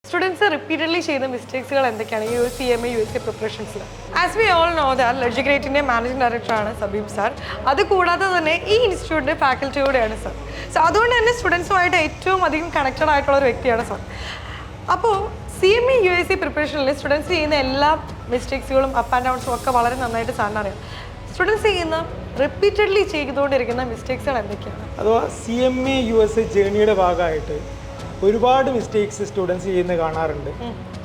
Students are repeatedly ചെയ്ത മിസ്റ്റേക്സുകൾ എന്തൊക്കെയാണ് ഈ ഒരു CMA USA പ്രിപ്പറേഷൻസിൽ? As we all know that ലജിഗ്രേറ്റിൻ്റെ മാനേജിംഗ് ഡയറക്ടറാണ് സബീബ് സാർ. അതുകൂടാതെ തന്നെ ഈ ഇൻസ്റ്റിറ്റ്യൂട്ടിൻ്റെ ഫാക്കൽറ്റിയോടെയാണ് സാർ. സോ അതുകൊണ്ട് തന്നെ സ്റ്റുഡൻസുമായിട്ട് ഏറ്റവും അധികം കണക്റ്റഡ് ആയിട്ടുള്ള ഒരു വ്യക്തിയാണ് സാർ. അപ്പോൾ CMA USA പ്രിപ്പറേഷനിൽ സ്റ്റുഡൻസ് ചെയ്യുന്ന എല്ലാ മിസ്റ്റേക്സുകളും അപ്പ് ആൻഡ് ഡൗൺസും ഒക്കെ വളരെ നന്നായിട്ട് സാറിന് അറിയാം. സ്റ്റുഡൻസ് ചെയ്യുന്ന റിപ്പീറ്റഡ്ലി ചെയ്തുകൊണ്ടിരിക്കുന്ന മിസ്റ്റേക്സുകൾ എന്തൊക്കെയാണ്? അഥവാ CMA USA ജേണിയുടെ ഭാഗമായിട്ട് ഒരുപാട് മിസ്റ്റേക്സ് സ്റ്റുഡൻസ് ചെയ്യുന്നത് കാണാറുണ്ട്.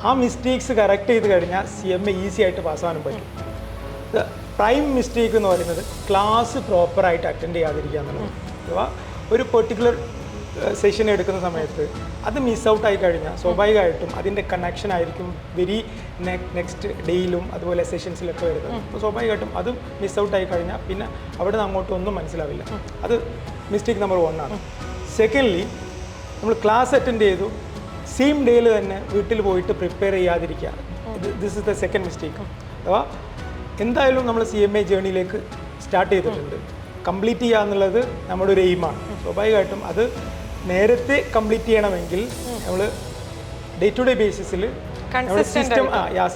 ആ മിസ്റ്റേക്സ് കറക്റ്റ് ചെയ്ത് കഴിഞ്ഞാൽ CMA ഈസി ആയിട്ട് പാസ്സാവാനും പറ്റും. പ്രൈം മിസ്റ്റേക്ക് എന്ന് പറയുന്നത് ക്ലാസ് പ്രോപ്പറായിട്ട് അറ്റൻഡ് ചെയ്യാതിരിക്കുക എന്നുള്ളത്. അഥവാ ഒരു പെർട്ടിക്കുലർ സെഷൻ എടുക്കുന്ന സമയത്ത് അത് മിസ് ഔട്ട് ആയി കഴിഞ്ഞാൽ സ്വാഭാവികമായിട്ടും അതിൻ്റെ കണക്ഷൻ ആയിരിക്കും നെക്സ്റ്റ് ഡേയിലും അതുപോലെ സെഷൻസിലൊക്കെ വരുന്നത്. അപ്പോൾ സ്വാഭാവികമായിട്ടും അത് മിസ് ഔട്ട് ആയി കഴിഞ്ഞാൽ പിന്നെ അവിടെ നിന്ന് അങ്ങോട്ടൊന്നും മനസ്സിലാവില്ല. അത് മിസ്റ്റേക്ക് നമ്പർ 1 ആണ്. സെക്കൻഡ്ലി, നമ്മൾ ക്ലാസ് അറ്റൻഡ് ചെയ്തു സെയിം ഡേയിൽ തന്നെ വീട്ടിൽ പോയിട്ട് പ്രിപ്പയർ ചെയ്യാതിരിക്കുക. This is the second mistake. അഥവാ എന്തായാലും നമ്മൾ CMA ജേണിയിലേക്ക് സ്റ്റാർട്ട് ചെയ്തിട്ടുണ്ട്. കംപ്ലീറ്റ് ചെയ്യുക എന്നുള്ളത് നമ്മുടെ ഒരു എയിമാണ്. സ്വാഭാവികമായിട്ടും അത് നേരത്തെ കംപ്ലീറ്റ് ചെയ്യണമെങ്കിൽ നമ്മൾ ഡേ ടു ഡേ ബേസിസിൽ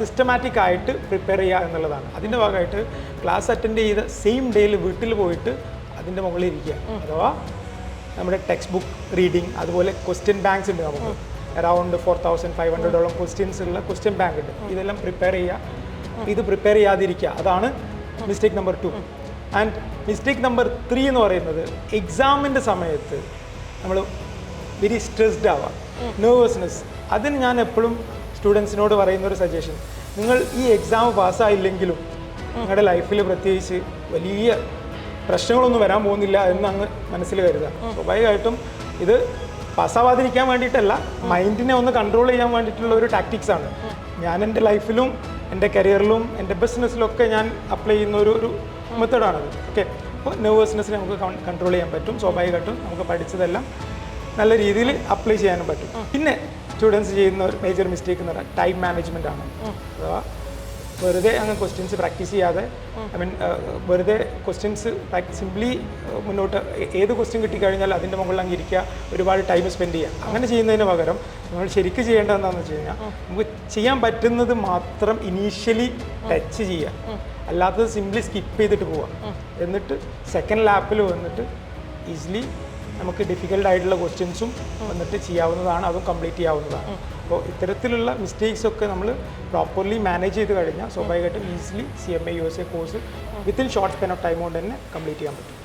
സിസ്റ്റമാറ്റിക് ആയിട്ട് പ്രിപ്പയർ ചെയ്യുക എന്നുള്ളതാണ്. അതിൻ്റെ ഭാഗമായിട്ട് ക്ലാസ് അറ്റൻഡ് ചെയ്ത സെയിം ഡേയിൽ വീട്ടിൽ പോയിട്ട് അതിൻ്റെ മുകളിൽ ഇരിക്കുക. അഥവാ നമ്മുടെ ടെക്സ്റ്റ് ബുക്ക് റീഡിങ്, അതുപോലെ ക്വസ്റ്റ്യൻ ബാങ്ക്സ് ഉണ്ട്. നമുക്ക് അറൗണ്ട് 4500 ക്വസ്റ്റ്യൻസ് ഉള്ള ക്വസ്റ്റ്യൻ ബാങ്ക് ഉണ്ട്. ഇതെല്ലാം പ്രിപ്പയർ ചെയ്യുക. ഇത് പ്രിപ്പയർ ചെയ്യാതിരിക്കുക, അതാണ് mistake number 2. And mistake number 3 എന്ന് പറയുന്നത് എക്സാമിൻ്റെ സമയത്ത് നമ്മൾ വെരി സ്ട്രെസ്ഡ് ആവാം, നെർവസ്നെസ്. അതിന് ഞാൻ എപ്പോഴും സ്റ്റുഡൻസിനോട് പറയുന്ന ഒരു സജഷൻ, നിങ്ങൾ ഈ എക്സാം പാസ്സായില്ലെങ്കിലും നിങ്ങളുടെ ലൈഫിൽ പ്രത്യേകിച്ച് വലിയ പ്രശ്നങ്ങളൊന്നും വരാൻ പോകുന്നില്ല എന്ന് അങ്ങ് മനസ്സിൽ കരുതുക. സ്വാഭാവികമായിട്ടും ഇത് പാസ്സാവാതിരിക്കാൻ വേണ്ടിയിട്ടല്ല, മൈൻഡിനെ ഒന്ന് കൺട്രോൾ ചെയ്യാൻ വേണ്ടിയിട്ടുള്ള ഒരു ടാക്ടിക്സാണ്. ഞാൻ എൻ്റെ ലൈഫിലും എൻ്റെ കരിയറിലും എൻ്റെ ബിസിനസ്സിലൊക്കെ ഞാൻ അപ്ലൈ ചെയ്യുന്ന ഒരു മെത്തേഡാണത്. ഓക്കെ, അപ്പോൾ നെർവസ്നെസ്സിനെ നമുക്ക് കൺട്രോൾ ചെയ്യാൻ പറ്റും. സ്വാഭാവികമായിട്ടും നമുക്ക് പഠിച്ചതെല്ലാം നല്ല രീതിയിൽ അപ്ലൈ ചെയ്യാനും പറ്റും. പിന്നെ സ്റ്റുഡൻസ് ചെയ്യുന്ന ഒരു മേജർ മിസ്റ്റേക്ക് എന്ന് പറഞ്ഞാൽ ടൈം മാനേജ്മെൻ്റ് ആണ്. അഥവാ വെറുതെ അങ്ങ് ക്വസ്റ്റ്യൻസ് പ്രാക്ടീസ് ചെയ്യാതെ, വെറുതെ ക്വസ്റ്റ്യൻസ് സിംപ്ലി മുന്നോട്ട് ഏത് ക്വസ്റ്റ്യൻ കിട്ടിക്കഴിഞ്ഞാൽ അതിൻ്റെ മുകളിൽ അങ്ങ് ഇരിക്കുക, ഒരുപാട് ടൈം സ്പെൻഡ് ചെയ്യുക. അങ്ങനെ ചെയ്യുന്നതിന് പകരം നമ്മൾ ശരിക്കും ചെയ്യേണ്ടത് എന്താണെന്ന് വെച്ച് കഴിഞ്ഞാൽ നമുക്ക് ചെയ്യാൻ പറ്റുന്നത് മാത്രം ഇനീഷ്യലി ടച്ച് ചെയ്യുക, അല്ലാത്തത് സിംപ്ലി സ്കിപ്പ് ചെയ്തിട്ട് പോവുക. എന്നിട്ട് സെക്കൻഡ് ലാപ്പിൽ വന്നിട്ട് ഈസിലി നമുക്ക് ഡിഫിക്കൽട്ട് ആയിട്ടുള്ള ക്വസ്റ്റ്യൻസും വന്നിട്ട് ചെയ്യാവുന്നതാണ്, അതും കംപ്ലീറ്റ് ചെയ്യാവുന്നതാണ്. അപ്പോൾ ഇത്തരത്തിലുള്ള മിസ്റ്റേക്സ് ഒക്കെ നമ്മൾ പ്രോപ്പർലി മാനേജ് ചെയ്ത് കഴിഞ്ഞാൽ സ്വാഭാവികമായിട്ടും easily CMA USA course within short span of time കൊണ്ട് തന്നെ കംപ്ലീറ്റ് ചെയ്യാൻ പറ്റും.